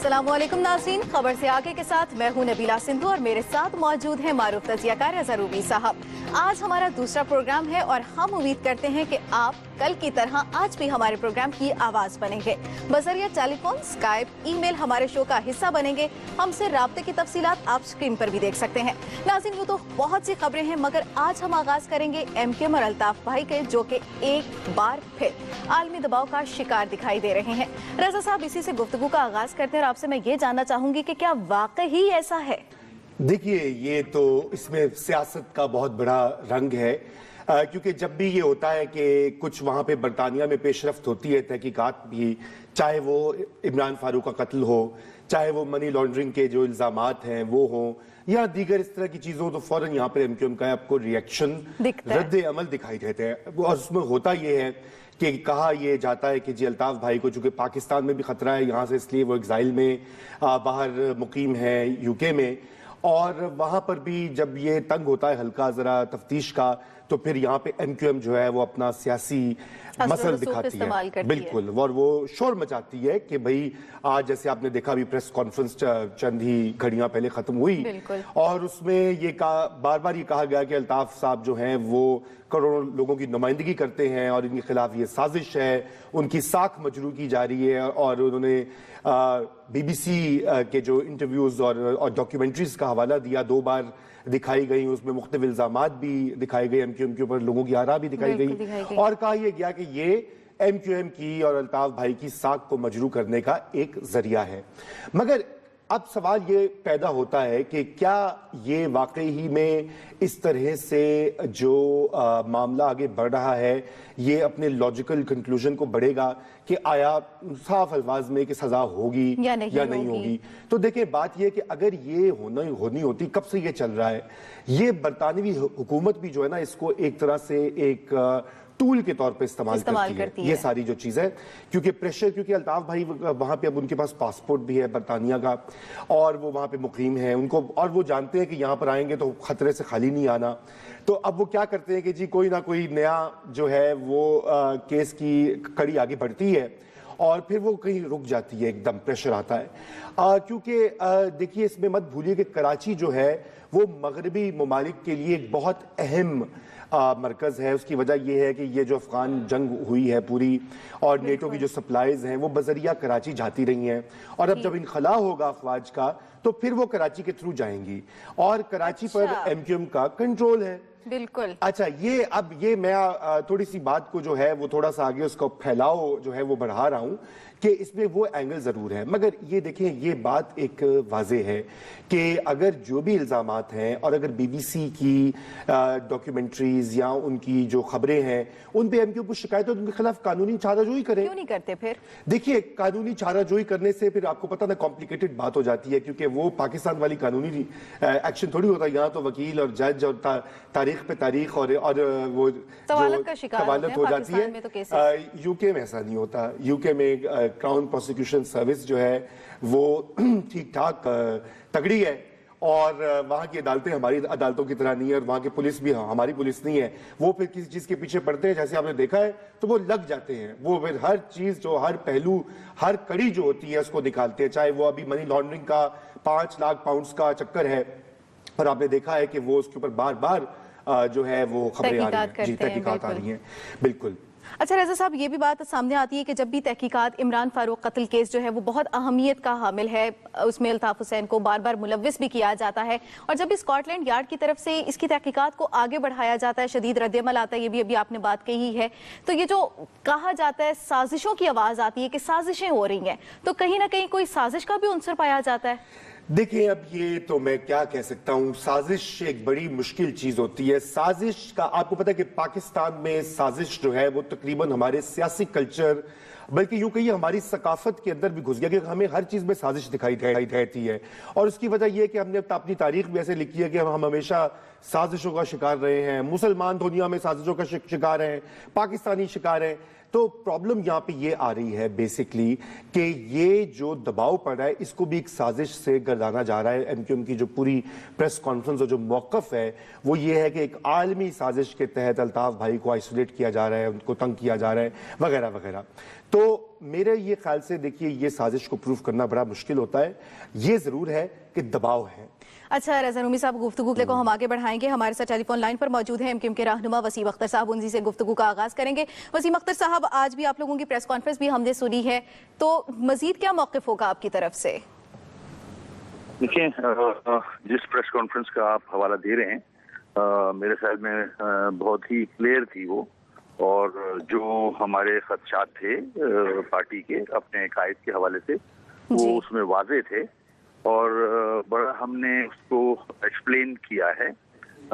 अस्सलाम वालेकुम नाज़रीन, खबर से आगे के साथ मैं हूं नबीला सिंधु और मेरे साथ मौजूद हैं मारूफ तजियाकार अज़हर रूबी साहब। आज हमारा दूसरा प्रोग्राम है और हम उम्मीद करते हैं कि आप कल की तरह आज भी हमारे प्रोग्राम की आवाज़ बनेंगे। बज़रिया टेलीफोन, स्काइप, ईमेल हमारे शो का हिस्सा बनेंगे। हमसे राब्ते की तफसीलात आप स्क्रीन पर भी देख सकते हैं। नाज़रीन, यूँ तो बहुत सी खबरें हैं मगर आज हम आगाज़ करेंगे MQM और अल्ताफ भाई के, जो कि एक बार फिर आलमी दबाव का शिकार दिखाई दे रहे हैं। रज़ा साहब, इसी से गुफ्तगू का आगाज़ करते हैं और आपसे मैं ये जानना चाहूँगी कि क्या वाकई ही ऐसा है? देखिए, ये तो इसमें सियासत का बहुत बड़ा रंग है, क्योंकि जब भी ये होता है कि कुछ वहाँ पे बरतानिया में पेशरफ्त होती है तहकीकात भी, चाहे वो इमरान फारूक का कत्ल हो, चाहे वो मनी लॉन्ड्रिंग के जो इल्ज़ामात हैं वो हों, या दीगर इस तरह की चीज़ों, तो फ़ौरन यहाँ पर MQM का आपको रिएक्शन, रद्द अमल दिखाई देते हैं। और उसमें होता ये है कि कहा यह जाता है कि जी अल्ताफ भाई को चूँकि पाकिस्तान में भी ख़तरा है यहाँ से, इसलिए वो एग्ज़ाइल में बाहर मुकीम है UK में, और वहाँ पर भी जब ये तंग होता है हल्का ज़रा तफ्तीश का, तो फिर यहाँ पे MQM जो है वो अपना सियासी मसल दिखाती है, बिल्कुल, और वो शोर मचाती है कि भाई आज जैसे आपने देखा अभी प्रेस कॉन्फ्रेंस चंद ही घड़ियां पहले खत्म हुई और उसमें ये बार बार ये कहा गया कि अल्ताफ साहब जो हैं वो करोड़ों लोगों की नुमाइंदगी करते हैं और इनके खिलाफ ये साजिश है, उनकी साख मजरू की जा रही है। और उन्होंने BBC के जो इंटरव्यूज और डॉक्यूमेंट्रीज का हवाला दिया, 2 बार दिखाई गई, उसमें मुख्तलिफ इल्जामात भी दिखाए गए, MQM के ऊपर लोगों की आरा भी दिखाई गई और कहा यह गया कि ये MQM की और अल्ताफ भाई की साख को मजरू करने का एक जरिया है। मगर अब सवाल ये पैदा होता है कि क्या ये वाकई ही में इस तरह से जो मामला आगे बढ़ रहा है ये अपने लॉजिकल कंक्लूजन को बढ़ेगा कि आया साफ अल्फाज में कि सजा होगी या नहीं होगी। तो देखिए, बात यह कि अगर ये होनी होती, कब से ये चल रहा है, ये बरतानवी हुकूमत भी जो है ना इसको एक तरह से एक टूल के तौर पे इस्तेमाल करती है ये सारी जो चीज़ है, क्योंकि प्रेशर, क्योंकि अल्ताफ भाई वहाँ पे अब उनके पास पासपोर्ट भी है बरतानिया का और वो वहाँ पे मुकीम है उनको, और वो जानते हैं कि यहाँ पर आएंगे तो खतरे से खाली नहीं आना। तो अब वो क्या करते हैं कि जी कोई ना कोई नया जो है वो केस की कड़ी आगे बढ़ती है और फिर वो कहीं रुक जाती है, एकदम प्रेशर आता है। क्योंकि देखिए, इसमें मत भूलिए कि कराची जो है वो मगरबी ममालिक के लिए एक बहुत अहम मरकज़ है। उसकी वजह यह है कि ये जो अफगान जंग हुई है पूरी और नेटो की जो सप्लाईज हैं वो बजरिया कराची जाती रही हैं, और अब जब इनखला होगा अफवाज का तो फिर वो कराची के थ्रू जाएंगी और कराची पर MQM का कंट्रोल है। बिल्कुल। अच्छा, ये अब ये मैं थोड़ी सी बात को जो है वो थोड़ा सा आगे उसका फैलाव जो है वो बढ़ा रहा हूँ कि इसमें वो एंगल जरूर है, मगर ये देखें, ये बात एक वाजे है कि अगर जो भी इल्जामात हैं और अगर BBC की डॉक्यूमेंट्रीज या उनकी जो खबरें हैं उन पे MQM को शिकायत हो तो उनके खिलाफ कानूनी चाराजोई करें। क्यों नहीं करते फिर? देखिए, कानूनी चाराजोई करने से फिर आपको पता ना कॉम्प्लिकेटेड बात हो जाती है, क्योंकि वो पाकिस्तान वाली कानूनी एक्शन थोड़ी होता है। यहाँ तो वकील और जज और तारीख पे तारीख और वो तवालत हो जाती है। UK में ऐसा नहीं होता। UK में क्राउन प्रोसिक्यूशन सर्विस जो है वो ठीक ठाक तगड़ी है और वहाँ की अदालतें हमारी अदालतों की तरह नहीं है और वहाँ की पुलिस भी हमारी पुलिस नहीं है। वो फिर किसी चीज़ के पीछे पड़ते हैं, जैसे आपने देखा है, तो वो लग जाते हैं, वो फिर हर चीज़ जो हर पहलू हर कड़ी जो होती है उसको निकालते हैं। चाहे वो अभी मनी लॉन्ड्रिंग का 5 लाख पाउंड्स का चक्कर है और आपने देखा है कि वो उसके ऊपर बार बार जो है वो खबरें आ रही हैं, जी तहकीकात आ रही हैं। बिल्कुल। अच्छा रज़ा साहब, ये भी बात सामने आती है कि जब भी तहकीकात इमरान फारूक कत्ल केस जो है वो बहुत अहमियत का हामिल है, उसमें अल्ताफ हुसैन को बार बार मुलव्विस भी किया जाता है और जब भी स्कॉटलैंड यार्ड की तरफ से इसकी तहकीकात को आगे बढ़ाया जाता है, शदीद रद्दअमल आता है, ये भी अभी आपने बात कही है, तो ये जो कहा जाता है साजिशों की आवाज़ आती है कि साजिशें हो रही हैं, तो कहीं ना कहीं कोई साजिश का भी उनसर पाया जाता है। देखिए, अब ये तो मैं क्या कह सकता हूँ, साजिश एक बड़ी मुश्किल चीज होती है। साजिश का आपको पता है कि पाकिस्तान में साजिश जो है वो तकरीबन हमारे सियासी कल्चर, बल्कि यूं कहिए हमारी सकाफत के अंदर भी घुस गया कि हमें हर चीज में साजिश दिखाई देती है। और उसकी वजह यह है कि हमने अपनी तारीख भी ऐसे लिखी है कि हम हमेशा साजिशों का शिकार रहे हैं। मुसलमान दुनिया में साजिशों का शिकार हैं, पाकिस्तानी शिकार हैं। तो प्रॉब्लम यहाँ पे ये आ रही है बेसिकली कि ये जो दबाव पड़ रहा है इसको भी एक साजिश से गर्दाना जा रहा है। MQM की जो पूरी प्रेस कॉन्फ्रेंस और जो मौक़िफ़ है वो ये है कि एक आलमी साजिश के तहत अल्ताफ भाई को आइसोलेट किया जा रहा है, उनको तंग किया जा रहा है, वगैरह वगैरह। तो मेरे ये ख्याल से देखिए ये साजिश को प्रूव करना बड़ा मुश्किल होता है। ये जरूर है कि दबाव है। अच्छा रज़ा रूमी साहब, गुफ्तगू को हम आगे बढ़ाएंगे। हमारे साथ टेलीफोन लाइन पर मौजूद हैं एमक्यूएम के रहनुमा वसीम अख्तर साहब, उनसे से गुफ्तगू का आगाज करेंगे। वसीम अख्तर साहब, आज भी आप लोगों की प्रेस कॉन्फ्रेंस भी हमने सुनी है, तो मजीद क्या मौक़िफ़ होगा आपकी तरफ से? देखिए, जिस प्रेस कॉन्फ्रेंस का आप हवाला दे रहे हैं, मेरे ख्याल में बहुत ही क्लियर थी वो, और जो हमारे खदशात थे पार्टी के अपने कायद के हवाले से, वो उसमें वाज़े थे, और बड़ा हमने उसको एक्सप्लेन किया है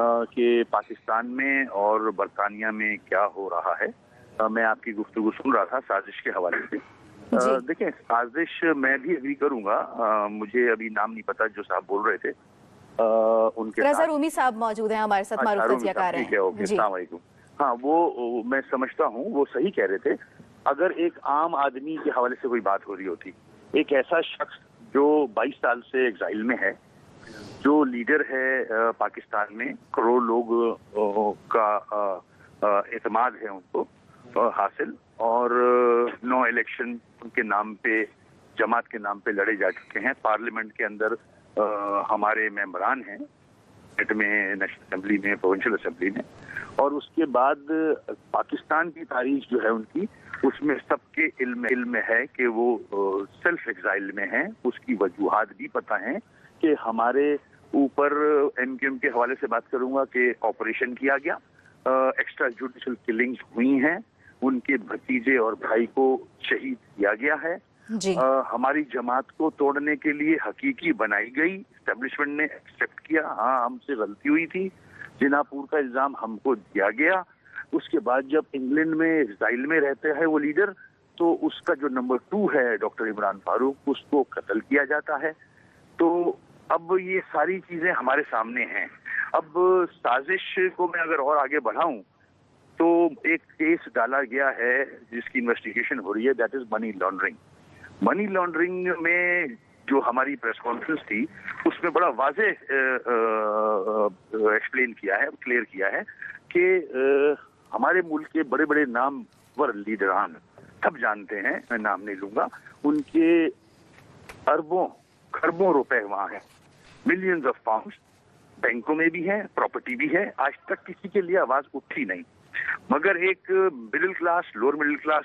कि पाकिस्तान में और बरतानिया में क्या हो रहा है। मैं आपकी गुफ्तगू सुन रहा था साजिश के हवाले से। देखिए, साजिश मैं भी एग्री करूंगा, मुझे अभी नाम नहीं पता जो साहब बोल रहे थे, उनके रज़ा रूमी साहब मौजूद हैं हमारे साथ, मारूफ तज़ियाकार हैं। अस्सलाम वालेकुम। हाँ, वो मैं समझता हूँ वो सही कह रहे थे। अगर एक आम आदमी के हवाले से कोई बात हो रही होती, एक ऐसा शख्स जो 22 साल से एग्जाइल में है, जो लीडर है पाकिस्तान में, करोड़ लोग का एतमाद है उनको हासिल, और 9 इलेक्शन उनके नाम पे, जमात के नाम पे लड़े जा चुके हैं। पार्लियामेंट के अंदर हमारे मेंबरान हैं, सेनेट में, नेशनल असेंबली में, प्रोविंशियल असेंबली में, और उसके बाद पाकिस्तान की तारीख जो है उनकी, उसमें सबके इल्म है कि वो सेल्फ एग्जाइल में हैं। उसकी वजूहात भी पता हैं कि हमारे ऊपर, एमक्यूएम के हवाले से बात करूंगा, कि ऑपरेशन किया गया, एक्स्ट्रा जुडिशल किलिंग्स हुई हैं, उनके भतीजे और भाई को शहीद किया गया है। हमारी जमात को तोड़ने के लिए हकीकी बनाई गई, एस्टेब्लिशमेंट ने एक्सेप्ट किया, हाँ हमसे गलती हुई थी, जिनापुर का इल्जाम हमको दिया गया। उसके बाद जब इंग्लैंड में एग्जाइल में रहते हैं वो लीडर, तो उसका जो नंबर 2 है डॉक्टर इमरान फारूक, उसको कत्ल किया जाता है। तो अब ये सारी चीजें हमारे सामने हैं। अब साजिश को मैं अगर और आगे बढ़ाऊं, तो एक केस डाला गया है जिसकी इन्वेस्टिगेशन हो रही है, that is money laundering. Money laundering में जो हमारी प्रेस कॉन्फ्रेंस थी, उसमें बड़ा वाज़े एक्सप्लेन किया है, क्लियर किया है कि हमारे मुल्क के बड़े बड़े नामवर लीडरान, सब जानते हैं, मैं नाम नहीं लूंगा, उनके अरबों खरबों रुपए वहां हैं, मिलियंस ऑफ पाउंड्स बैंकों में भी है, प्रॉपर्टी भी है। आज तक किसी के लिए आवाज उठी नहीं, मगर एक middle class, lower middle class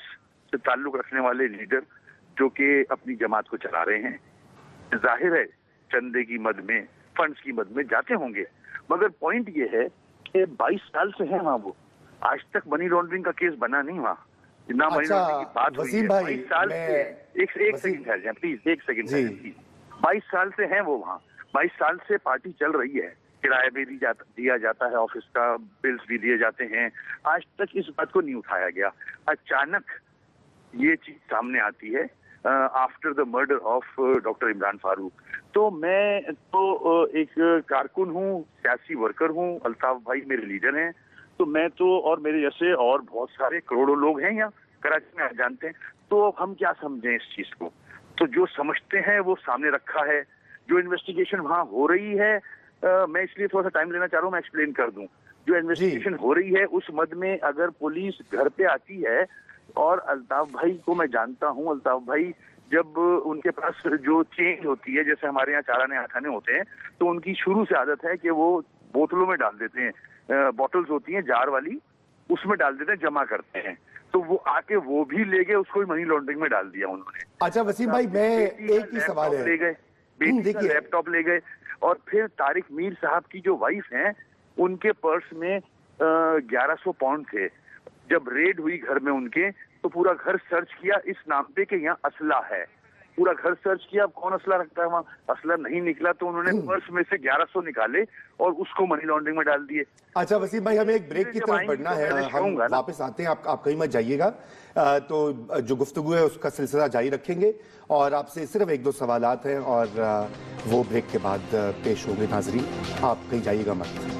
से ताल्लुक रखने वाले लीडर जो कि अपनी जमात को चला रहे हैं, जाहिर है चंदे की मद में, फंड्स की मद में जाते होंगे, मगर पॉइंट ये है कि 22 साल से है वहाँ वो, आज तक मनी लॉन्ड्रिंग का केस बना नहीं वहाँ, ना मनी लॉन्ड्रिंग की बात हुई है। 22 साल से, एक सेकंड ठहर जाए प्लीज, एक सेकंड ठहर जाए। 22 साल से हैं वो वहाँ, 22 साल से पार्टी चल रही है, किराया भी दिया जाता है, ऑफिस का बिल्स भी दिए जाते हैं, आज तक इस बात को नहीं उठाया गया। अचानक ये चीज सामने आती है after the murder of doctor Imran Farooq. तो मैं तो एक कारकुन हूँ, सियासी वर्कर हूँ, अल्ताफ भाई मेरे लीडर हैं, तो मैं तो, और मेरे जैसे और बहुत सारे करोड़ों लोग हैं यहाँ कराची में, आप जानते हैं। तो हम क्या समझें इस चीज को? तो जो समझते हैं वो सामने रखा है, जो इन्वेस्टिगेशन वहाँ हो रही है, मैं इसलिए थोड़ा सा टाइम लेना चाह रहा हूँ, मैं एक्सप्लेन कर दूं। जो इन्वेस्टिगेशन हो रही है उस मद में अगर पुलिस घर पे आती है, और अल्ताफ भाई को मैं जानता हूँ, अल्ताफ भाई जब उनके पास जो चेंज होती है, जैसे हमारे यहाँ चाराने आठाने होते हैं, तो उनकी शुरू से आदत है कि वो बोतलों में डाल देते हैं, बॉटल्स होती हैं जार वाली, उसमें डाल देते हैं, जमा करते हैं। तो वो आके वो भी ले गए, उसको मनी लॉन्ड्रिंग में डाल दिया उन्होंने। अच्छा वसीम भाई, मैं एक ही सवाल है, ले गए, बेटी का लैपटॉप ले गए, और फिर तारिक मीर साहब की जो वाइफ हैं, उनके पर्स में 1100 पाउंड थे। जब रेड हुई घर में उनके, तो पूरा घर सर्च किया इस नाम पे कि यहाँ असला है, पूरा घर सर्च किया, अब कौन असला रखता है वहाँ, असला नहीं निकला, तो उन्होंने पर्स में से 1100 निकाले और उसको मनी लॉन्ड्रिंग में डाल दिए। अच्छा वसीम भाई, हमें एक ब्रेक की तरफ बढ़ना है, हम वापस आते हैं, आप कहीं मत जाइएगा। तो जो गुफ्तगू है उसका सिलसिला जारी रखेंगे, और आपसे सिर्फ 1-2 सवालात हैं, और वो ब्रेक के बाद पेश होंगे। नाजरीन, आप कहीं जाइएगा मत।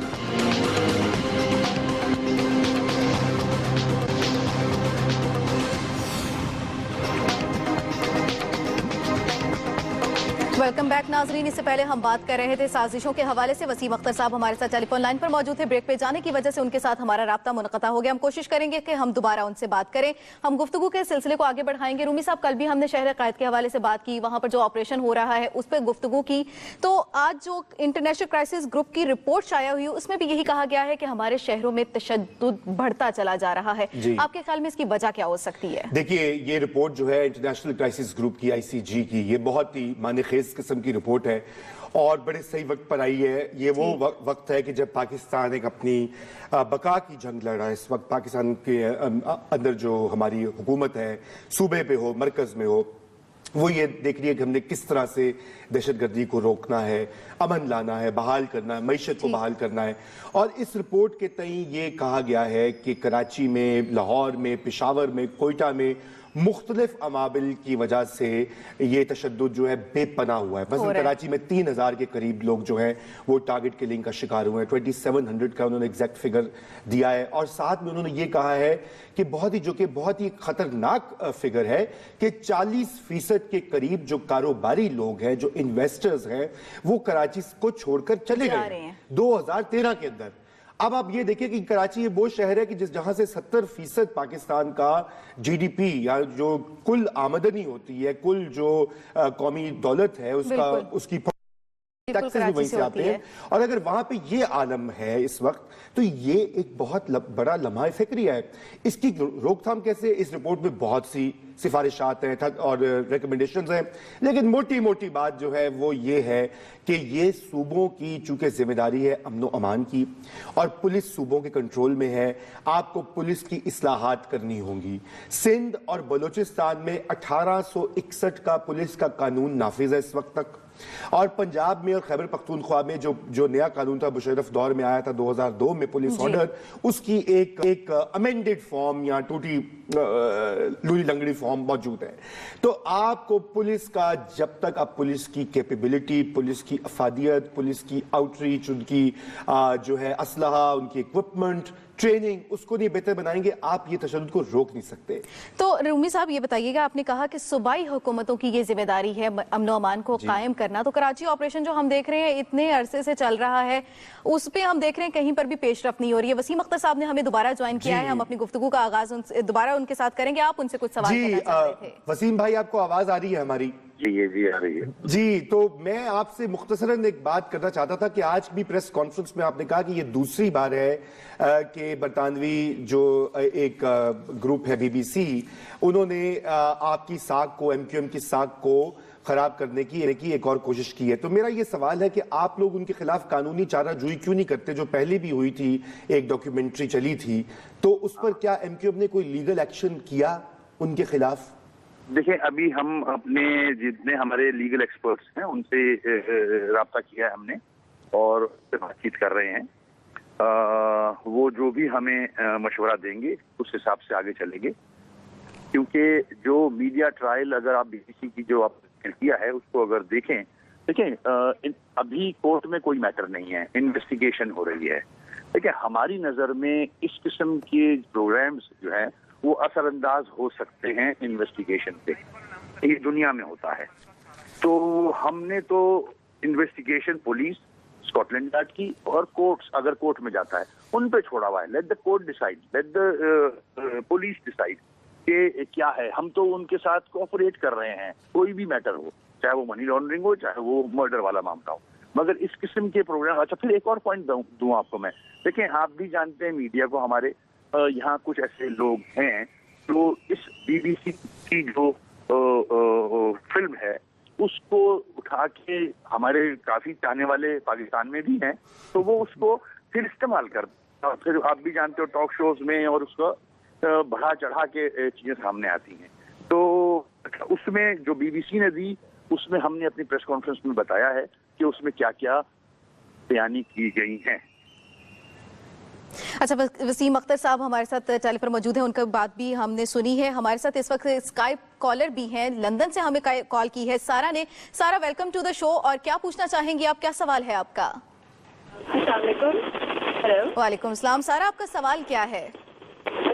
वेलकम बैक नाजरीन। इससे पहले हम बात कर रहे थे साजिशों के हवाले से। वसीम अख्तर साहब हमारे साथ टेलीफोन लाइन पर मौजूद थे। ब्रेक पे जाने की वजह से उनके साथ हमारा राब्ता मुनक़ता हो गया। हम कोशिश करेंगे कि हम दोबारा उनसे बात करें। हम गुफ्तगू के सिलसिले को आगे बढ़ाएंगे। रूमी साहब, कल भी हमने शहर क़ायद के हवाले से बात की, वहाँ पर जो ऑपरेशन हो रहा है उस पर गुफ्तगू की। तो आज जो इंटरनेशनल क्राइसिस ग्रुप की रिपोर्ट शाया हुई उसमें भी यही कहा गया है कि हमारे शहरों में तशद्दुद बढ़ता चला जा रहा है। आपके ख्याल में इसकी वजह क्या हो सकती है? देखिए, ये रिपोर्ट जो है इंटरनेशनल क्राइसिस ग्रुप की, ICG की, ये बहुत ही मानेखेज किस्म की रिपोर्ट है और बड़े सही वक्त पर आई है। ये वो वक्त है कि जब पाकिस्तान एक अपनी बका की जंग लड़ रहा है। इस वक्त पाकिस्तान के अंदर जो हमारी हुकूमत है, सूबे पे हो, मरकज में हो, वो ये देख रही है कि हमने किस तरह से दहशतगर्दी को रोकना है, अमन लाना है, बहाल करना है, मईशत को बहाल करना है। और इस रिपोर्ट के तई ये कहा गया है कि कराची में, लाहौर में, पेशावर में, कोयटा में मुख्तलिफ अमाबिल की वजह से ये तशद्दुद जो है बेपनाह हुआ है। मसलन कराची में 3000 के करीब लोग जो हैं वो टारगेट किलिंग का शिकार हुए हैं। 2700 का उन्होंने एग्जैक्ट फिगर दिया है। और साथ में उन्होंने ये कहा है कि बहुत ही खतरनाक फिगर है कि 40% के करीब जो कारोबारी लोग हैं, जो इन्वेस्टर्स हैं, वो कराची को छोड़कर चले गए 2013 के अंदर। अब आप ये देखिए कि कराची ये वो शहर है कि जहां से 70% पाकिस्तान का GDP या जो कुल आमदनी होती है, कुल जो कौमी दौलत है उसकी टैक्सेस भी वहीं से आते हैं। और अगर वहां पे ये आलम है इस वक्त, तो ये एक बहुत बड़ा लम्हा फिक्री है। इसकी रोकथाम कैसे? इस रिपोर्ट में बहुत सी सिफारिशात हैं और रिकमेंडेशंस हैं, लेकिन मोटी मोटी बात जो है वो ये है कि ये सूबों की चूंकि जिम्मेदारी है अमन व अमान की और पुलिस सूबों के कंट्रोल में है, आपको पुलिस की इस्लाहात करनी होंगी। सिंध और बलूचिस्तान में 1861 का पुलिस का कानून नाफिज है इस वक्त तक, और पंजाब में और खैबर पख्तूनख्वा में जो नया कानून था मुशर्रफ दौर में आया था 2002 में, पुलिस ऑर्डर, उसकी एक अमेंडेड फॉर्म या टूटी लूली लंगड़ी फॉर्म मौजूद है। तो आपको पुलिस का, जब तक आप पुलिस की कैपेबिलिटी, पुलिस की अफादियत, पुलिस की आउटरीच, उनकी जो है असलहा, उनकी इक्विपमेंट, ट्रेनिंग, उसको नहीं बेहतर बनाएंगे, आप ये तशद्दुद को रोक नहीं सकते। तो रूमी साहब ये बताइएगा, आपने कहा कि सूबाई हुकूमतों की ये जिम्मेदारी है अमन अमान को कायम करना, तो कराची ऑपरेशन जो हम देख रहे हैं इतने अरसे से चल रहा है, उस पे हम देख रहे हैं कहीं पर भी पेशरफ्त नहीं हो रही है। वसीम अख्तर साहब ने हमें दोबारा ज्वाइन किया है, हम अपनी गुफ्तगू का आगाज दोबारा उनके साथ करेंगे। आप उनसे कुछ सवाल करना चाह रहे थे। वसीम भाई, आपको आवाज आ रही है हमारी? जी आ रही है जी। तो मैं आपसे मुख्तसरन एक बात करना चाहता था कि आज भी प्रेस कॉन्फ्रेंस में आपने कहा कि ये दूसरी बार है कि बरतानवी जो एक ग्रुप है BBC, उन्होंने आपकी साख को, MQM की साख को खराब करने की एक और कोशिश की है। तो मेरा ये सवाल है कि आप लोग उनके खिलाफ कानूनी चाराजोई क्यों नहीं करते, जो पहले भी हुई थी, एक डॉक्यूमेंट्री चली थी, तो उस पर क्या MQM ने कोई लीगल एक्शन किया उनके खिलाफ? देखिए, अभी हम अपने जितने हमारे लीगल एक्सपर्ट्स हैं उनसे राब्ता किया है हमने और उससे बातचीत कर रहे हैं। वो जो भी हमें मशवरा देंगे उस हिसाब से आगे चलेंगे, क्योंकि जो मीडिया ट्रायल अगर आप BBC की जो आपने किया है उसको अगर देखें अभी कोर्ट में कोई मैटर नहीं है, इन्वेस्टिगेशन हो रही है। देखिए, हमारी नज़र में इस किस्म के प्रोग्राम्स जो हैं वो असरअंदाज हो सकते हैं इन्वेस्टिगेशन पे, ये दुनिया में होता है। तो हमने तो इन्वेस्टिगेशन पुलिस, स्कॉटलैंड यार्ड की और कोर्ट्स, अगर कोर्ट में जाता है उन पे छोड़ा हुआ है। Let the court decide, let the police decide कि क्या है। हम तो उनके साथ कोऑपरेट कर रहे हैं, कोई भी मैटर हो, चाहे वो मनी लॉन्ड्रिंग हो, चाहे वो मर्डर वाला मामला हो। मगर इस किस्म के प्रोग्राम, अच्छा फिर एक और पॉइंट दूं आपको मैं। देखें, आप भी जानते हैं मीडिया को, हमारे यहाँ कुछ ऐसे लोग हैं जो इस BBC की जो फिल्म है उसको उठा के, हमारे काफी चाहने वाले पाकिस्तान में भी हैं, तो वो उसको फिर इस्तेमाल करते हैं। फिर आप भी जानते हो टॉक शोज में और उसको बढ़ा चढ़ा के चीजें सामने आती हैं। तो उसमें जो BBC ने दी, उसमें हमने अपनी प्रेस कॉन्फ्रेंस में बताया है कि उसमें क्या क्या बयानी की गई हैं। अच्छा, वसीम अख्तर साहब हमारे साथ टेलीफोन पर मौजूद हैं, उनका बात भी हमने सुनी है। हमारे साथ इस वक्त स्काइप कॉलर भी हैं, लंदन से हमें कॉल की है सारा ने। सारा, वेलकम टू द शो। और क्या पूछना चाहेंगी आप, क्या सवाल है आपका? हेलो। वालेकुम सलाम। सारा, आपका सवाल क्या है?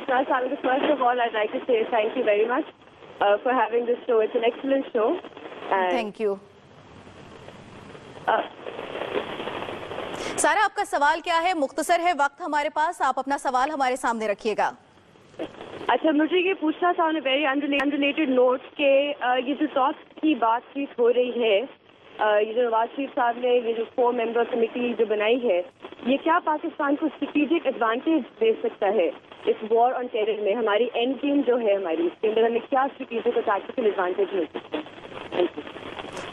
First of all, I'd like to say thank you very much for having this show. It's an excellent show. Thank you. सारा, आपका सवाल क्या है? मुख्तसर है वक्त हमारे पास, आप अपना सवाल हमारे सामने रखिएगा। अच्छा, मुझे ये पूछना था ऑन वेरी अनरिलेटेड नोट के ये जो टॉक की बातचीत हो रही है, ये जो नवाज शरीफ साहब ने ये जो 4 मेंबर कमेटी जो बनाई है, ये क्या पाकिस्तान को स्ट्रेटेजिक एडवांटेज दे सकता है इस वॉर ऑन टेरर में? हमारी एंड गेम जो है हमारी, इसके अंदर हमें क्या स्ट्रेटेजिक और टैक्टिकल एडवांटेज मिल सकता है? Thank you.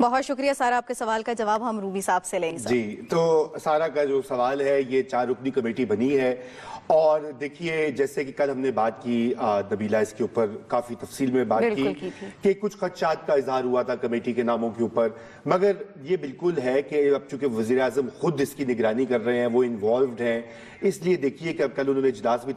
बहुत शुक्रिया सारा, आपके सवाल का जवाब हम रूबी साहब से लेंगे। जी, तो सारा का जो सवाल है, ये 4 रुकनी कमेटी बनी है और देखिए जैसे कि कल हमने बात की नबीला इसके ऊपर काफी तफसील में बात की कि कुछ खदशात का इजहार हुआ था कमेटी के नामों के ऊपर, मगर ये बिल्कुल है कि अब चूंकि वजीर आजम खुद इसकी निगरानी कर रहे हैं, वो इन्वॉल्व हैं, इसलिए देखिए कि अब कल उन्होंने इजलास भी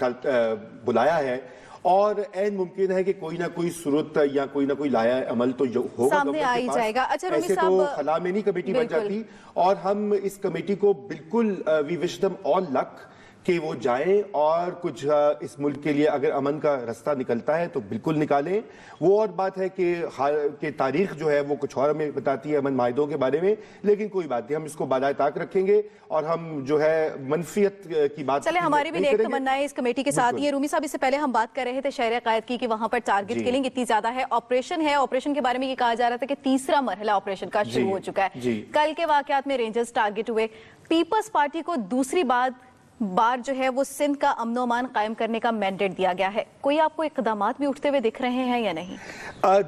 बुलाया है और ऐन मुमकिन है कि कोई ना कोई सूरत या कोई ना कोई लाया अमल तो होगा सामने आ ही जाएगा। अच्छा रूमी ऐसे साहब, तो खला में नहीं कमेटी बन जाती और हम इस कमेटी को बिल्कुल we wish them all luck कि वो जाएं और कुछ इस मुल्क के लिए अगर अमन का रास्ता निकलता है तो बिल्कुल निकालें। वो और बात है कि तारीख जो है वो कुछ और हमें बताती है अमन माहिदों के बारे में, लेकिन कोई बात नहीं, हम इसको बालाए ताक रखेंगे और हम जो है मनफियत की बात चले हमारी भी एक तमन्ना है इस कमेटी के साथ। ये रूमी साहब, इससे पहले हम बात कर रहे थे शहर कायद की कि वहां पर टारगेट किलिंग इतनी ज्यादा है, ऑपरेशन है, ऑपरेशन के बारे में ये कहा जा रहा था कि तीसरा मरहला ऑपरेशन का शुरू हो चुका है। कल के वाकयात में रेंजर्स टारगेट हुए। पीपल्स पार्टी को दूसरी बार जो है वो सिंध का अमन अमान कायम करने का मैंडेट दिया गया है, कोई आपको इकदामात भी उठते हुए दिख रहे हैं या नहीं?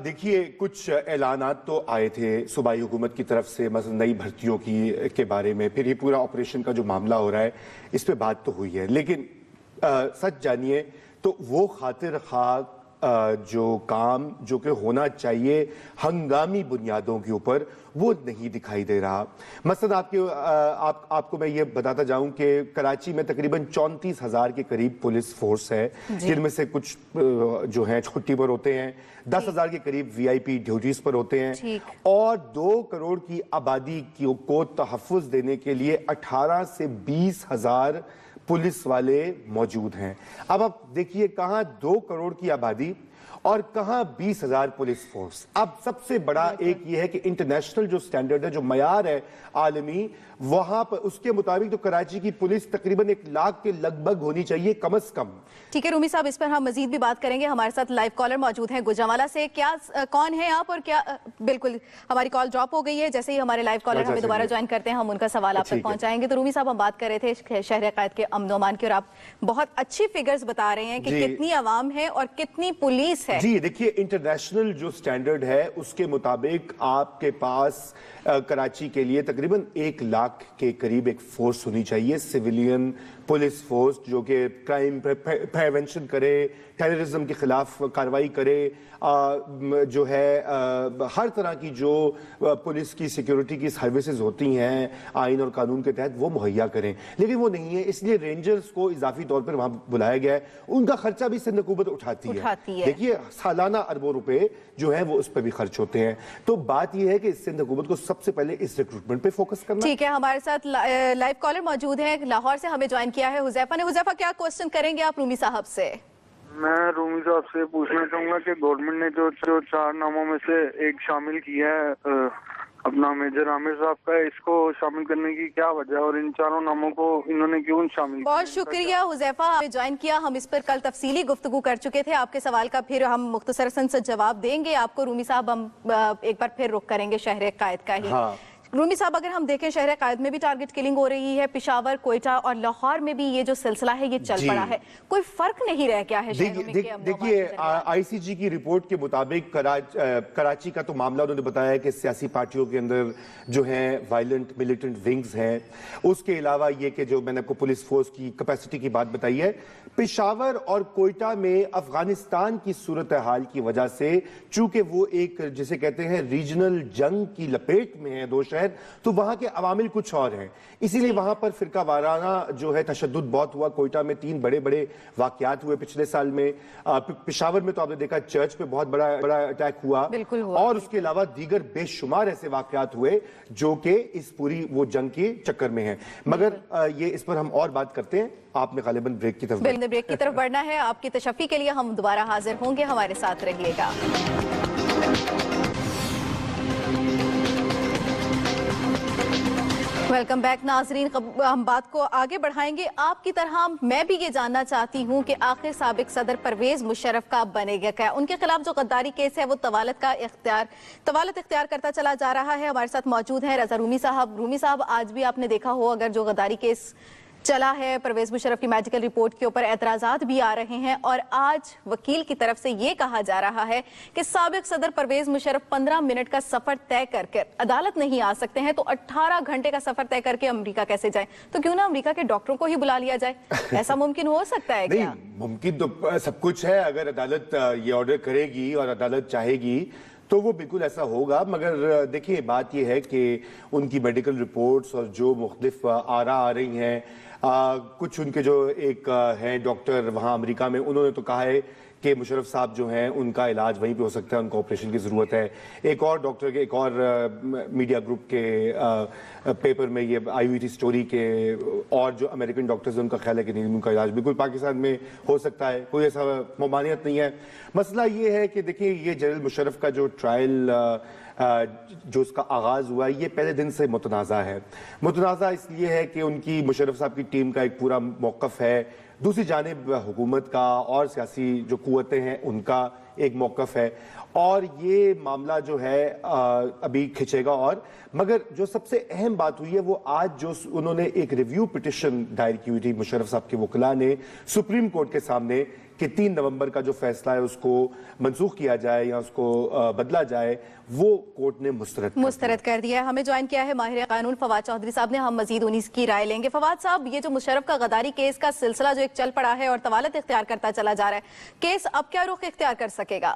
देखिए कुछ ऐलानात तो आए थे सूबाई हुकूमत की तरफ से, मतलब नई भर्तियों के बारे में, फिर ये पूरा ऑपरेशन का जो मामला हो रहा है इस पे बात तो हुई है, लेकिन सच जानिए तो वो खातिर खाक जो काम जो कि होना चाहिए हंगामी बुनियादों के ऊपर वो नहीं दिखाई दे रहा। मसलन आपको मैं ये बताता जाऊं कि कराची में तकरीबन 34,000 के करीब पुलिस फोर्स है, जिनमें से कुछ जो हैं छुट्टी पर होते हैं, 10,000 के करीब VIP ड्यूटीज पर होते हैं और 2 करोड़ की आबादी को तहफ्फुज देने के लिए 18 से 20,000 पुलिस वाले मौजूद हैं। अब आप देखिए कहां 2 करोड़ की आबादी और कहां 20,000 पुलिस फोर्स। अब सबसे बड़ा एक ये है कि इंटरनेशनल जो स्टैंडर्ड है, जो मयार है आलमी, वहां पर उसके मुताबिक तो कराची की पुलिस तकरीबन 1 लाख के लगभग होनी चाहिए कम से कम। ठीक है रूमी साहब, इस पर हम मजीद भी बात करेंगे। हमारे साथ लाइव कॉलर मौजूद हैं गुजरांवाला से। क्या कौन है आप और क्या? बिल्कुल हमारी कॉल ड्रॉप हो गई है, जैसे ही हमारे लाइव कॉलर हमें दोबारा ज्वाइन करते हैं हम उनका सवाल आप तक पहुंचाएंगे। तो रूमी साहब, हम बात कर रहे थे शहर कायद के अमन अमान की और आप बहुत अच्छी फिगर्स बता रहे हैं कि कितनी आवाम है और कितनी पुलिस है। जी देखिए, इंटरनेशनल जो स्टैंडर्ड है उसके मुताबिक आपके पास कराची के लिए तकरीबन 1 लाख के करीब एक फोर्स होनी चाहिए, सिविलियन पुलिस फोर्स, जो कि क्राइम प्रिवेंशन करे, टेररिज्म के खिलाफ कार्रवाई करे, जो है हर तरह की जो पुलिस की सिक्योरिटी की सर्विसेज होती हैं आइन और कानून के तहत वो मुहैया करें, लेकिन वो नहीं है। इसलिए रेंजर्स को इजाफी तौर पर वहां बुलाया गया है। उनका खर्चा भी सिंध हुकूमत उठाती है। देखिए सालाना अरबों रुपए जो है वो उस पर भी खर्च होते हैं। तो बात यह है कि सिंध हुकूमत को सबसे पहले इस रिक्रूटमेंट पे फोकस करना। ठीक है, हमारे साथ लाइव कॉलर मौजूद है, लाहौर से हमें ज्वाइन किया है हुजैफा ने। हुजैफा, क्या क्वेश्चन करेंगे आप रूमी साहब से? मैं रूमी साहब से पूछना चाहूंगा कि गवर्नमेंट ने जो 4 नामों में से एक शामिल किया है अपना मेजर आमिर साहब का, इसको शामिल करने की क्या वजह और इन 4 नामों को इन्होंने क्यों शामिल किया? बहुत शुक्रिया हुजैफा, आपने ज्वाइन किया। हम इस पर कल तफसीली गुफ्तगू कर चुके थे। आपके सवाल का फिर हम मुख्तसरसन से जवाब देंगे आपको रूमी साहब। हम एक बार फिर रुख करेंगे शहर कायद का ही। रूमी साहब, अगर हम देखें शहर कायद में भी टारगेट किलिंग हो रही है, पिशावर, कोयटा और लाहौर में भी ये जो सिलसिला है ये चल पड़ा है, कोई फर्क नहीं रह गया है शहरों में? देखिए ICG की रिपोर्ट के मुताबिक कराची का तो मामला उन्होंने बताया है कि सियासी पार्टियों के अंदर जो है वायलेंट मिलिटेंट विंग्स हैं। उसके अलावा ये कि जो मैंने आपको पुलिस फोर्स की कैपेसिटी की बात बताई है, पिशावर और कोयटा में अफगानिस्तान की सूरत हाल की वजह से, चूंकि वो एक जिसे कहते हैं रीजनल जंग की लपेट में है 2 शहर, तो वहां के अवामिल कुछ और हैं, इसीलिए वहां पर फिरका वाराना जो है तशद्दुद बहुत हुआ। कोयटा में 3 बड़े वाकयात हुए पिछले साल में। पिशावर में तो आपने देखा चर्च पे बहुत बड़ा अटैक हुआ और उसके अलावा दीगर बेशुमार ऐसे वाकयात हुए जो कि इस पूरी वो जंग के चक्कर में है। मगर ये इस पर हम और बात करते हैं। आपने गालिबन ब्रेक की तरफ बढ़ना है। आपकी तशफ़ी के लिए हम दोबारा हाजिर होंगे, हमारे साथ रहिएगा। वेलकम बैक नाजरीन। हम बात को आगे बढ़ाएंगे। आपकी तरह मैं भी ये जानना चाहती हूँ कि आखिर साबिक सदर परवेज मुशर्रफ का बनेगा क्या। उनके खिलाफ जो गद्दारी केस है वो तवालत इख्तियार करता चला जा रहा है। हमारे साथ मौजूद हैं रजा रूमी साहब। रूमी साहब, आज भी आपने देखा हो अगर जो गद्दारी केस चला है, परवेज मुशर्रफ की मेडिकल रिपोर्ट के ऊपर एतराजात भी आ रहे हैं और आज वकील की तरफ से ये कहा जा रहा है कि साबिक सदर परवेज मुशर्रफ 15 मिनट का सफर तय करके अदालत नहीं आ सकते हैं, तो 18 घंटे का सफर तय करके अमेरिका कैसे जाएं? तो क्यों ना अमेरिका के डॉक्टरों को ही बुला लिया जाए। ऐसा मुमकिन हो सकता है क्या? नहीं, मुमकिन तो सब कुछ है। अगर अदालत ये ऑर्डर करेगी और अदालत चाहेगी तो वो बिल्कुल ऐसा होगा। मगर देखिए, बात ये है कि उनकी मेडिकल रिपोर्ट्स और जो मुख्तलिफ आरा आ रही हैं, कुछ उनके जो एक हैं डॉक्टर वहाँ अमेरिका में, उन्होंने तो कहा है कि मुशर्रफ साहब जो हैं उनका इलाज वहीं पे हो सकता है, उनको ऑपरेशन की ज़रूरत है। एक और डॉक्टर के, एक और मीडिया ग्रुप के पेपर में ये आई हुई थी स्टोरी के, और जो अमेरिकन डॉक्टर्स हैं उनका ख्याल है कि नहीं, उनका इलाज बिल्कुल पाकिस्तान में हो सकता है, कोई ऐसा ममानियत नहीं है। मसला ये है कि देखिए, ये जनरल मुशर्रफ का जो ट्रायल जो उसका आगाज़ हुआ, ये पहले दिन से मुतनाज़ा है। मुतनाज़ा इसलिए है कि उनकी मुशर्रफ साहब की टीम का एक पूरा मौक़िफ़ है, दूसरी जानिब हुकूमत का और सियासी जो कुव्वतें हैं उनका एक मौक़िफ़ है, और ये मामला जो है अभी खिंचेगा। और मगर जो सबसे अहम बात हुई है वो आज जो उन्होंने एक रिव्यू पिटिशन दायर की हुई थी मुशर्रफ साहब के वकला ने सुप्रीम कोर्ट के सामने कि 3 नवंबर का जो फैसला है उसको मनसूख किया जाए या उसको बदला जाए, वो कोर्ट ने मुस्तरद कर दिया है। हमें ज्वाइन किया है माहिर कानून फवाद चौधरी साहब ने। हम मजीद उन्हीं की राय लेंगे। फवाद साहब, ये जो मुशर्रफ का गद्दारी केस का सिलसिला जो एक चल पड़ा है और तवालत इख्तियार करता चला जा रहा है, केस अब क्या रुख इख्तियार कर सकेगा?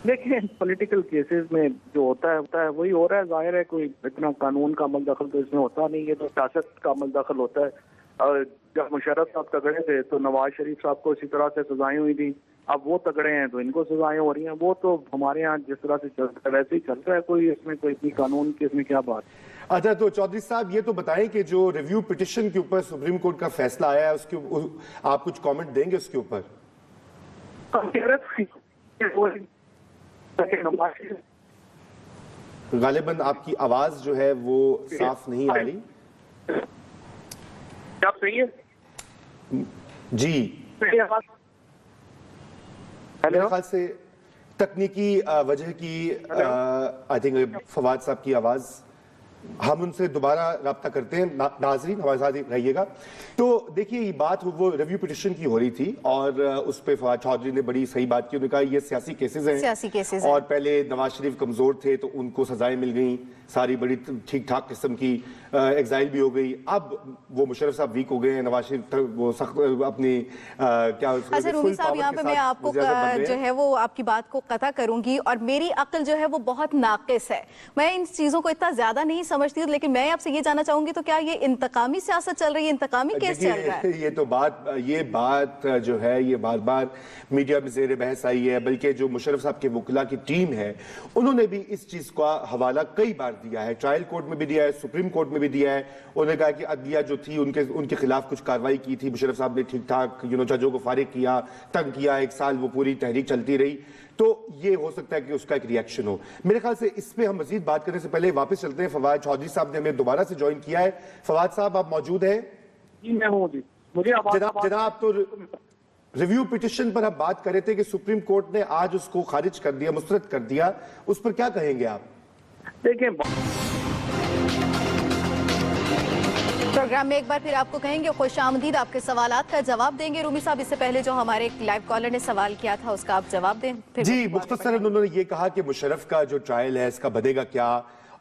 देखिए, पॉलिटिकल केसेस में जो होता है वही हो रहा है। जाहिर है कोई इतना कानून का अमल दखल तो इसमें होता नहीं है, तो सियासत का अमल दखल होता है। और जब मुशर्रफ साहब तगड़े थे तो नवाज शरीफ साहब को इसी तरह से सजाएं हुई थी। अब वो तगड़े हैं तो इनको सजाएं हो रही हैं। वो तो हमारे यहाँ जिस तरह से चलता है वैसे ही चल रहा है, कोई इसमें कोई इतनी कानून की इसमें क्या बात। अच्छा, तो चौधरी साहब ये तो बताएं कि जो रिव्यू पिटिशन के ऊपर सुप्रीम कोर्ट का फैसला आया है उसके आप कुछ कमेंट देंगे उसके ऊपर? गालिबन आपकी आवाज जो है वो साफ नहीं आ रही। क्या सही है जी? मेरे ख्याल से तकनीकी वजह की आई थिंक फवाद साहब की आवाज, हम उनसे दोबारा राब्ता करते हैं। नाजरीन हमारे साथ रहिएगा। तो देखिए, ये बात वो रिव्यू पिटिशन की हो रही थी और उस पर फवाद चौधरी ने बड़ी सही बात की। उन्होंने कहा ये सियासी केसेस हैं और पहले नवाज शरीफ कमजोर थे तो उनको सजाएं मिल गई सारी, बड़ी ठीक ठाक किस्म की, एग्जाइल भी हो गई। अब वो मुशर्रफ साहब वीक हो गए हैं, नवाज शरीफ वो सख्त अपनी क्या। अच्छा रूमी साहब, यहाँ पे मैं आपको जो है वो आपकी बात को कता करूंगी और मेरी अक्ल जो है वो बहुत नाकिस है, मैं इन चीजों को इतना ज्यादा नहीं समझती हूँ, लेकिन मैं आपसे ये जानना चाहूंगी तो क्या ये इंतकामी सियासत चल रही है, इंतकामी केस चल रहा है? ये बात जो है ये बार बार मीडिया में ज़ेर बहस आई है, बल्कि जो मुशर्रफ साहब के वकला की टीम है उन्होंने भी इस चीज का हवाला कई बार दिया है, ट्रायल कोर्ट में भी दिया है, सुप्रीम कोर्ट में भी दिया है। उन्होंने कहा कि अदलिया जो थी उनके खिलाफ कुछ कार्रवाई की थी, मुशर्रफ साहब ने ठीक ठाक जजों को फारिग किया, तंग किया, 1 साल वो पूरी तहरीक चलती रही। तो ये हो सकता है कि उसका एक रिएक्शन हो। मेरे ख्याल से इस पे हम मजीद बात करने से पहले वापस चलते हैं। फवाद चौधरी साहब ने हमें दोबारा से ज्वाइन किया है। फवाद साहब, आप मौजूद हैं? जी मैं हूँ जी। मुझे जनाब, तो रिव्यू पिटिशन पर हम बात कर रहे थे कि सुप्रीम कोर्ट ने आज उसको खारिज कर दिया, मुस्तरद कर दिया, उस पर क्या कहेंगे आप? देखिए, प्रोग्राम में एक बार फिर आपको कहेंगे खुशामदीद, आपके सवालात का जवाब देंगे। रूमी साहब, इससे पहले जो हमारे एक लाइव कॉलर ने सवाल किया था उसका आप जवाब दें। जी, मुख्तसरन उन्होंने ये कहा कि मुशर्रफ का जो ट्रायल है इसका बनेगा क्या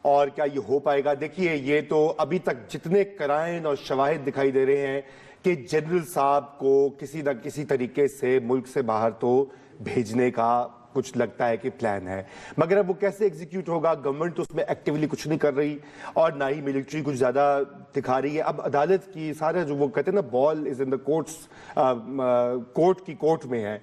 और क्या ये हो पाएगा। देखिए, ये तो अभी तक जितने कराइन और शवाहिद दिखाई दे रहे हैं कि जनरल साहब को किसी न किसी तरीके से मुल्क से बाहर तो भेजने का कुछ लगता है कि प्लान है, मगर अब वो कैसे एग्जीक्यूट होगा, गवर्नमेंट तो उसमें एक्टिवली कुछ नहीं कर रही और ना ही मिलिट्री कुछ ज्यादा दिखा रही है। अब अदालत की सारे जो वो कहते हैं ना, ball is in the courts, court की कोर्ट में है,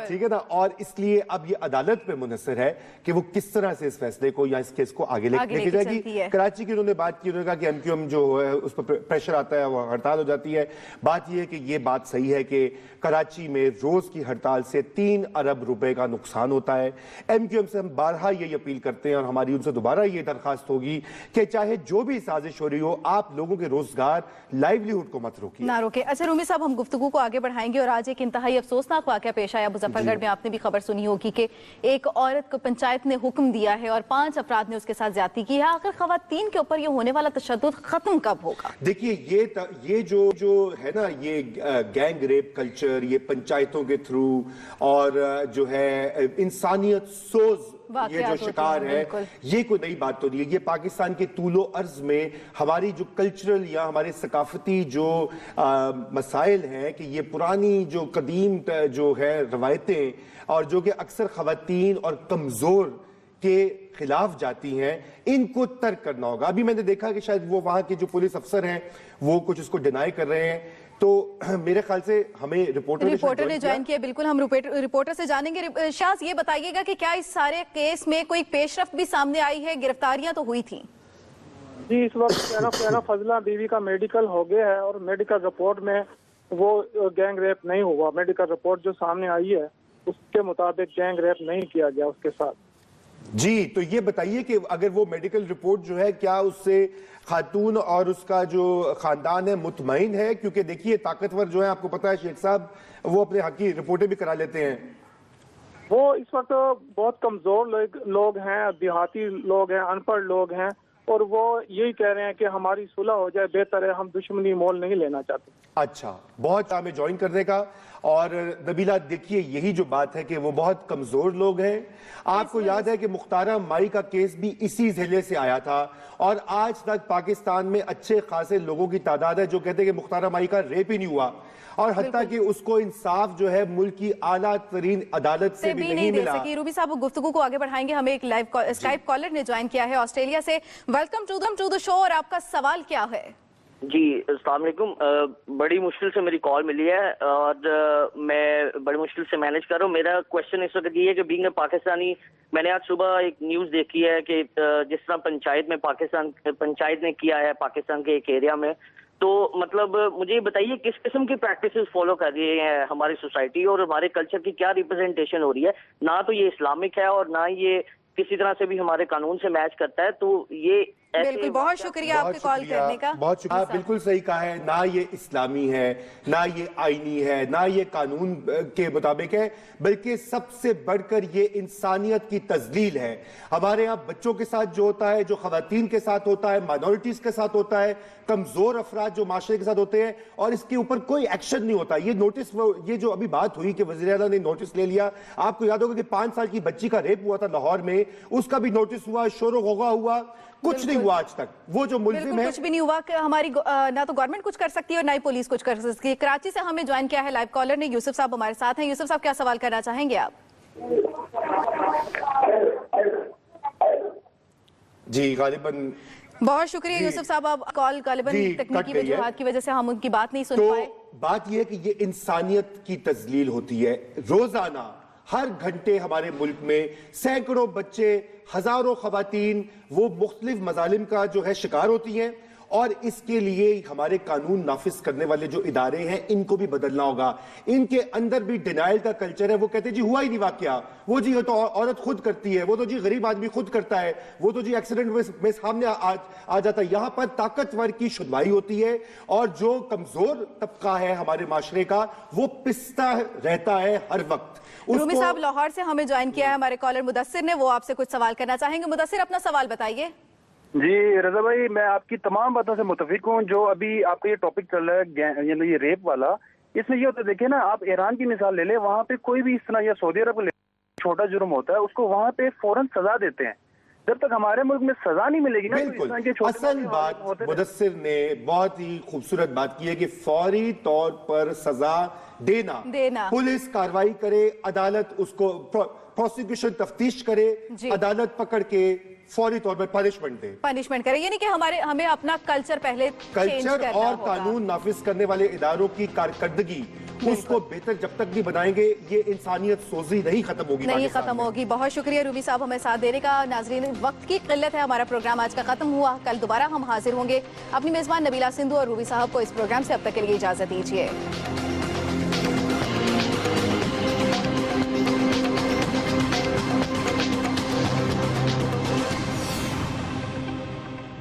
ठीक है ना, और इसलिए अब ये अदालत पे मुनहसर है कि वो किस तरह से इस फैसले को या इस केस को आगे लेके जाएगी। कराची की उन्होंने बात की, उन्होंने कहा कि एमक्यूएम जो है उस पर प्रेशर आता है, वो हड़ताल हो जाती है। बात यह है कि ये बात सही है कि कराची में रोज की हड़ताल से 3 अरब रुपए का नुकसान नुकसान होता है। MQM से हम बारहा ये अपील करते हैं और हमारी उनसे दोबारा ये दरखास्त होगी कि चाहे जो भी साजिश हो रही हो, आप लोगों के रोजगार, लाइवलीहुड को मत रोकिए, ना रोके। अच्छा रूमी साहब, हम गुफ्तगू को आगे बढ़ाएंगे और आज एक इंतहाई अफसोसनाक वाकया पेश आया मुजफ्फरगढ़ में। आपने भी खबर सुनी होगी कि एक औरत को पंचायत ने हुक्म दिया है और 5 अफराद ने उसके साथ ज्यादती की है। आखिर खवातीन के ऊपर ये होने वाला तशद्दुद खत्म कब होगा? देखिए ये जो है ना, ये गैंग रेप कल्चर, ये पंचायतों के थ्रू और जो है इंसानियत सोज ये जो शिकार है, ये कोई नई बात तो नहीं है। ये पाकिस्तान के तूलो अर्ज में हमारी जो कल्चरल या हमारे सकाफती जो मसाइल हैं कि ये पुरानी जो कदीम जो है रवायतें और जो कि अक्सर खवातीन और कमजोर के खिलाफ जाती हैं, इनको तर्क करना होगा। अभी मैंने देखा कि शायद वो वहां के जो पुलिस अफसर हैं वो कुछ उसको डिनाई कर रहे हैं, तो मेरे ख्याल से हमें रिपोर्टर ने ज्वाइन किया। बिल्कुल, हम रिपोर्टर से जानेंगे। शाज, ये बताइएगा कि क्या इस सारे केस में कोई पेशरफ्त भी सामने आई है? गिरफ्तारियां तो हुई थी जी। इस वक्त कहना फजला बीवी का मेडिकल हो गया है और मेडिकल रिपोर्ट में वो गैंग रेप नहीं हुआ। मेडिकल रिपोर्ट जो सामने आई है उसके मुताबिक गैंग रेप नहीं किया गया उसके साथ। जी, तो ये बताइए कि अगर वो मेडिकल रिपोर्ट जो है, क्या उससे खातून और उसका जो खानदान है मुतमईन है? क्योंकि देखिए ताकतवर जो है, आपको पता है शेख साहब, वो अपने हक की रिपोर्टें भी करा लेते हैं। वो इस वक्त बहुत कमजोर लोग हैं, देहाती लोग हैं, अनपढ़ लोग हैं और वो यही कह रहे हैं कि हमारी सुलह हो जाए बेहतर है, हम दुश्मनी मोल नहीं लेना चाहते। अच्छा, बहुत हमें ज्वाइन करने का। और नबीला देखिए, यही जो बात है कि वो बहुत कमजोर लोग हैं। आपको याद है कि मुख्तारा माई का केस भी इसी जिले से आया था और आज तक पाकिस्तान में अच्छे खासे लोगों की तादाद है जो कहते हैं कि मुख्तारा माई का रेप ही नहीं हुआ और हत्ता कि उसको इंसाफ जो है मुल्क की आला तरीन अदालत से भी नहीं मिला। रूबी साहब, गुफ्तगू को आगे बढ़ाएंगे। हमें एक लाइव स्काइप कॉलर ने ज्वाइन किया है ऑस्ट्रेलिया से। वेलकम टू द शो, और आपका सवाल क्या है? जी अस्सलाम वालेकुम। बड़ी मुश्किल से मेरी कॉल मिली है और मैं बड़ी मुश्किल से मैनेज कर रहा हूँ। मेरा क्वेश्चन इस वक्त ये है कि बीइंग पाकिस्तानी, मैंने आज सुबह एक न्यूज़ देखी है कि जिस तरह पंचायत ने किया है पाकिस्तान के एक एरिया में, तो मतलब मुझे बताइए किस किस्म की प्रैक्टिसेस फॉलो कर रही है हमारी सोसाइटी और हमारे कल्चर की क्या रिप्रेजेंटेशन हो रही है? ना तो ये इस्लामिक है और ना ये किसी तरह से भी हमारे कानून से मैच करता है। तो ये बिल्कुल, बहुत शुक्रिया आपके कॉल करने का। बहुत शुक्रिया, बिल्कुल सही कहा है। ना ये इस्लामी है, ना ये आईनी है, ना ये कानून के मुताबिक है, बल्कि सबसे बढ़कर ये इंसानियत की तजलील है। हमारे यहाँ बच्चों के साथ जो होता है, जो खवातीन के साथ होता है, माइनॉरिटीज के साथ होता है, कमजोर अफराद जो माशरे के साथ होते हैं, और इसके ऊपर कोई एक्शन नहीं होता। ये नोटिस, ये जो अभी बात हुई कि वज़ीर आला ने नोटिस ले लिया, आपको याद होगा कि 5 साल की बच्ची का रेप हुआ था लाहौर में, उसका भी नोटिस हुआ, शोर गौगा हुआ, कुछ नहीं हुआ आज तक। वो जो मुल्जिम है, कुछ भी नहीं हुआ कि हमारी ना तो गवर्नमेंट कुछ कर सकती है और ना ही पुलिस कुछ कर सकती है। कराची से हमें ज्वाइन किया है लाइव कॉलर ने, यूसुफ साहब हमारे साथ हैं। यूसुफ साहब, क्या सवाल करना चाहेंगे आप? जी गालिबन बहुत शुक्रिया यूसुफ साहब, आप कॉल गालिबन तकनीकी वजूहात की वजह से हम उनकी बात नहीं सुन पाए। बात यह है कि ये इंसानियत की तजलील होती है। रोजाना हर घंटे हमारे मुल्क में सैकड़ों बच्चे, हजारों खवातीन वो मुख्तलिफ मजालिम का जो है शिकार होती हैं, और इसके लिए हमारे कानून नाफिज करने वाले जो इदारे हैं इनको भी बदलना होगा। इनके अंदर भी डिनाइल का कल्चर है। वो कहते हैं जी हुआ ही नहीं वाकया, वो जी तो औरत खुद करती है, वो तो जी गरीब आदमी खुद करता है, वो तो जी एक्सीडेंट में सामने आ जाता है। यहाँ पर ताकतवर की शुदवाई होती है और जो कमजोर तबका है हमारे माशरे का वो पिसता रहता है हर वक्त। रूमी साहब लाहौर से हमें ज्वाइन किया है हमारे कॉलर मुदस्सिर ने, वो आपसे कुछ सवाल करना चाहेंगे। मुदस्सिर, अपना सवाल बताइए। जी रजा भाई, मैं आपकी तमाम बातों से मुतफिक हूँ। जो अभी आपका ये टॉपिक चल रहा है ये रेप वाला, इसमें ये होता है, देखिए ना, आप ईरान की मिसाल ले लें, वहाँ पे कोई भी इस तरह, या सऊदी अरब को छोटा जुर्म होता है उसको वहाँ पे फौरन सजा देते हैं। जब तक हमारे मुल्क में सजा नहीं मिलेगी ना, बिल्कुल असल बात मुदस्सिर ने बहुत ही खूबसूरत बात की है कि फौरी तौर पर सजा देना। पुलिस कार्रवाई करे, अदालत उसको प्रोसिक्यूशन तफ्तीश करे, अदालत पकड़ के फौरी तौर पर पनिशमेंट करे। यानी कि हमें अपना कल्चर और कानून नाफिज करने वाले इदारों की कारकर्दगी उसको बेहतर जब तक नहीं बनाएंगे, ये इंसानियत सोजी नहीं खत्म होगी। बहुत शुक्रिया रूबी साहब हमें साथ देने का। नाजरीन, वक्त की किल्लत है, हमारा प्रोग्राम आज का खत्म हुआ। कल दोबारा हम हाजिर होंगे। अपनी मेजबान नबीला सिंधु और रूबी साहब को इस प्रोग्राम से अब तक के लिए इजाजत दीजिए।